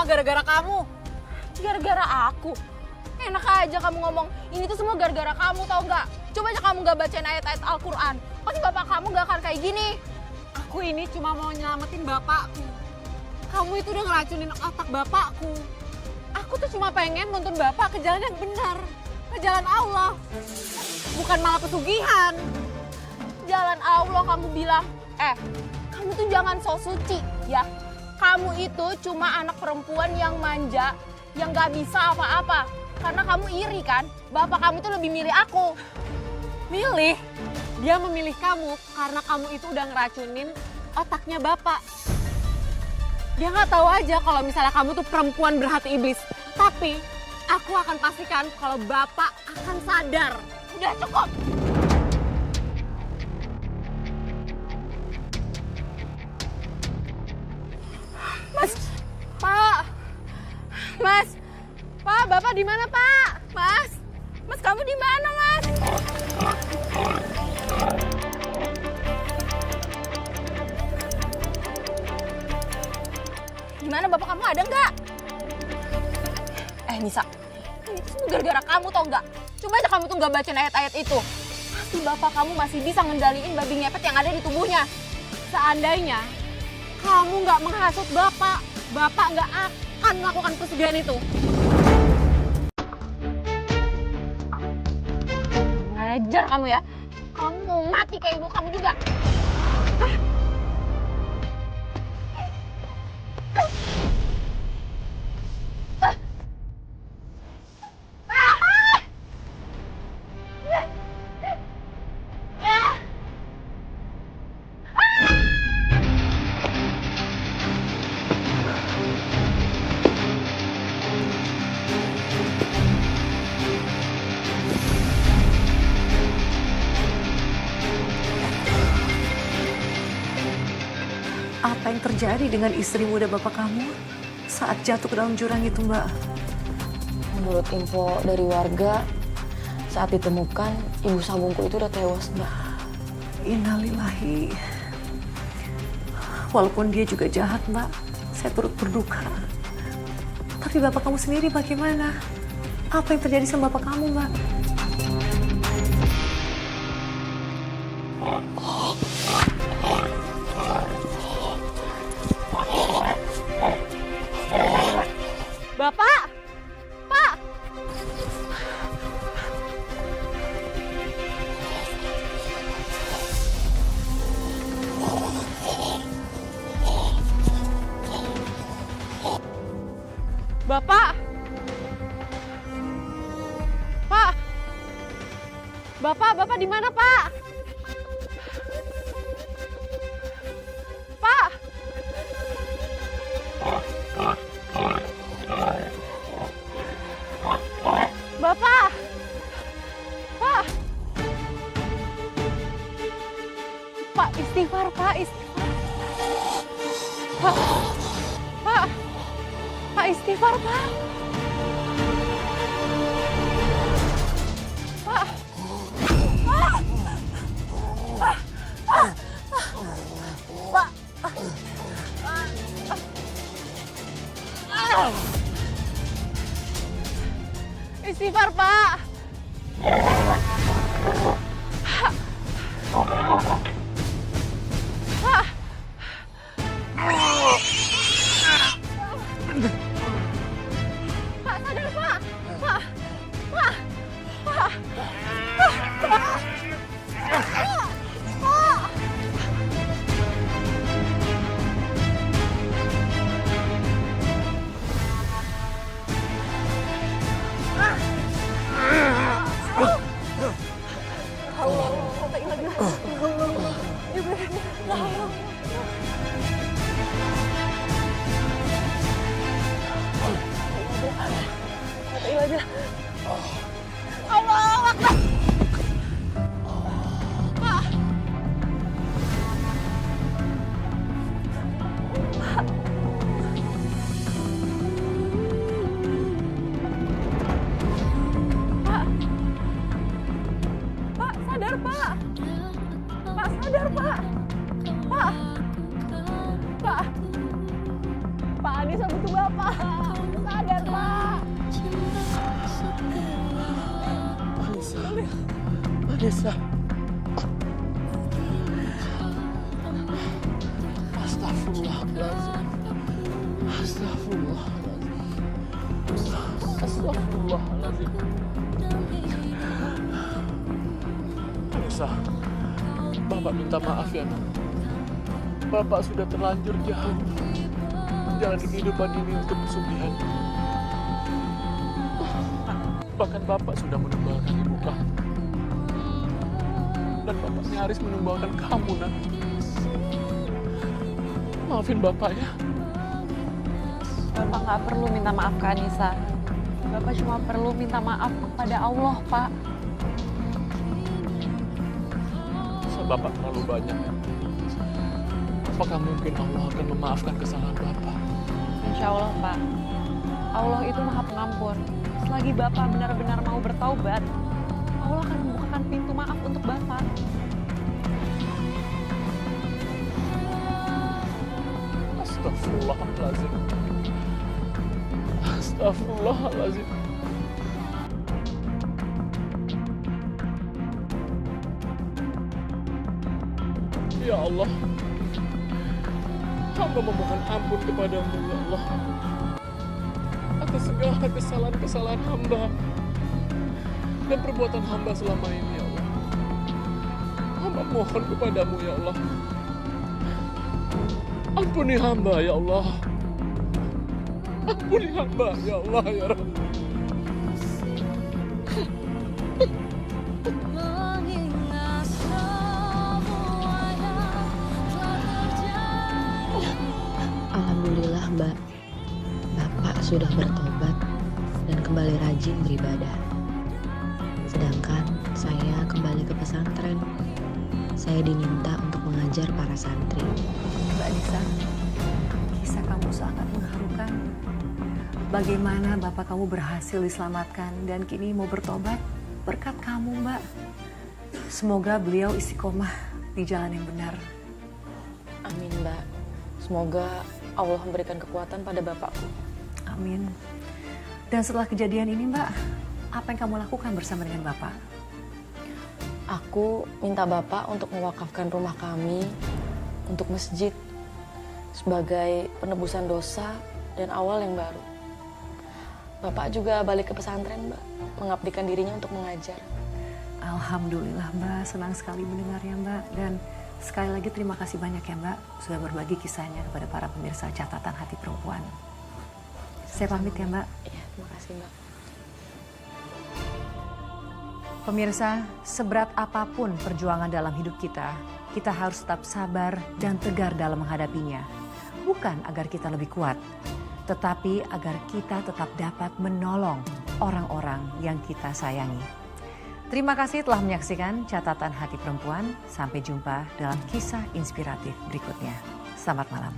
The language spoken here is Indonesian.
semua gara-gara kamu. Gara-gara aku? Enak aja kamu ngomong, ini tuh semua gara-gara kamu, tau nggak? Coba aja kamu nggak bacain ayat-ayat Al-Quran, pasti bapak kamu nggak akan kayak gini. Aku ini cuma mau nyelamatin bapakku. Kamu itu udah ngeracunin otak bapakku. Aku tuh cuma pengen nuntun bapak ke jalan yang benar. Ke jalan Allah. Bukan malah pesugihan. Jalan Allah kamu bilang, kamu tuh jangan sok suci ya. Kamu itu cuma anak perempuan yang manja, yang nggak bisa apa-apa. Karena kamu iri kan, bapak kamu tuh lebih milih aku. Milih? Dia memilih kamu karena kamu itu udah ngeracunin otaknya bapak. Dia nggak tahu aja kalau misalnya kamu tuh perempuan berhati iblis. Tapi aku akan pastikan kalau bapak akan sadar. Udah cukup. Pak, bapak di mana Pak? Mas kamu di mana Mas? Gimana bapak kamu ada nggak? Nisa, ini semua gara-gara kamu tau nggak? Coba aja kamu tuh nggak bacain ayat-ayat itu. Pasti bapak kamu masih bisa ngendaliin babi ngepet yang ada di tubuhnya. Seandainya kamu nggak menghasut bapak, bapak nggak akan melakukan pesugihan itu. Ngajar kamu ya. Kamu mau mati kayak ibu kamu juga. Apa yang terjadi dengan istri muda bapak kamu saat jatuh ke dalam jurang itu, Mbak? Menurut info dari warga, saat ditemukan, ibu sambungku itu udah tewas, Mbak. Innalillahi. Walaupun dia juga jahat, Mbak, saya turut berduka. Tapi bapak kamu sendiri bagaimana? Apa yang terjadi sama bapak kamu, Mbak? Bapak! Pak! Bapak! Pak! Bapak di mana, Pak? Pak! Bapak! Pak! Pak, istighfar, Pak, istighfar. Pak! Pak, istighfar, Pak. Pak! Istighfar, Pak. Pak. Pak, sadar, Pak. Pak. Pak. Pak. Pak. Allahu Akbar. Pak. Pak. Pak, sadar, Pak. Pak, sadar, Pak. Pak. Pak. Pak Adi Anissa butuh Bapak. Sadar, Pak. Anissa. Astagfirullahaladzim. Astagfirullahaladzim. Astagfirullahaladzim. Anissa, Bapak minta maaf ya, Nak. Bapak sudah terlanjur jauh menjalani kehidupan ini untuk pesugihan. Bahkan Bapak sudah menumbalkan ibu kamu. Dan Bapak nyaris menumbalkan kamu, Nak. Maafin Bapak ya. Bapak nggak perlu minta maaf ke Anissa. Bapak cuma perlu minta maaf kepada Allah, Pak. Dosa Bapak terlalu banyak. Apakah mungkin Allah akan memaafkan kesalahan Bapak? Insya Allah, Pak. Allah itu maha pengampun. Selagi Bapak benar-benar mau bertaubat, Allah akan membukakan pintu maaf untuk Bapak. Astagfirullahaladzim. Astagfirullahaladzim. Ya Allah, hamba memohon ampun kepadamu, ya Allah, atas segala kesalahan-kesalahan hamba dan perbuatan hamba selama ini, ya Allah. Hamba mohon kepadamu, ya Allah, ampuni hamba, ya Allah. Ampuni hamba, ya Allah, ya Rabb. Alhamdulillah, Mbak. Bapak sudah bertobat dan kembali rajin beribadah. Sedangkan saya kembali ke pesantren. Saya diminta untuk mengajar para santri. Mbak Anissa, kisah kamu sangat mengharukan. Bagaimana bapak kamu berhasil diselamatkan dan kini mau bertobat berkat kamu, Mbak. Semoga beliau istiqomah di jalan yang benar. Amin, Mbak. Semoga Allah memberikan kekuatan pada bapakku. Amin. Dan setelah kejadian ini, Mbak, apa yang kamu lakukan bersama dengan bapak? Aku minta bapak untuk mewakafkan rumah kami untuk masjid sebagai penebusan dosa dan awal yang baru. Bapak juga balik ke pesantren, Mbak, mengabdikan dirinya untuk mengajar. Alhamdulillah, Mbak. Senang sekali mendengarnya, Mbak. Dan sekali lagi terima kasih banyak ya, Mbak, sudah berbagi kisahnya kepada para pemirsa Catatan Hati Perempuan. Saya pamit ya, Mbak. Iya, terima kasih, Mbak. Pemirsa, seberat apapun perjuangan dalam hidup kita, kita harus tetap sabar dan tegar dalam menghadapinya. Bukan agar kita lebih kuat, tetapi agar kita tetap dapat menolong orang-orang yang kita sayangi. Terima kasih telah menyaksikan Catatan Hati Perempuan. Sampai jumpa dalam kisah inspiratif berikutnya. Selamat malam.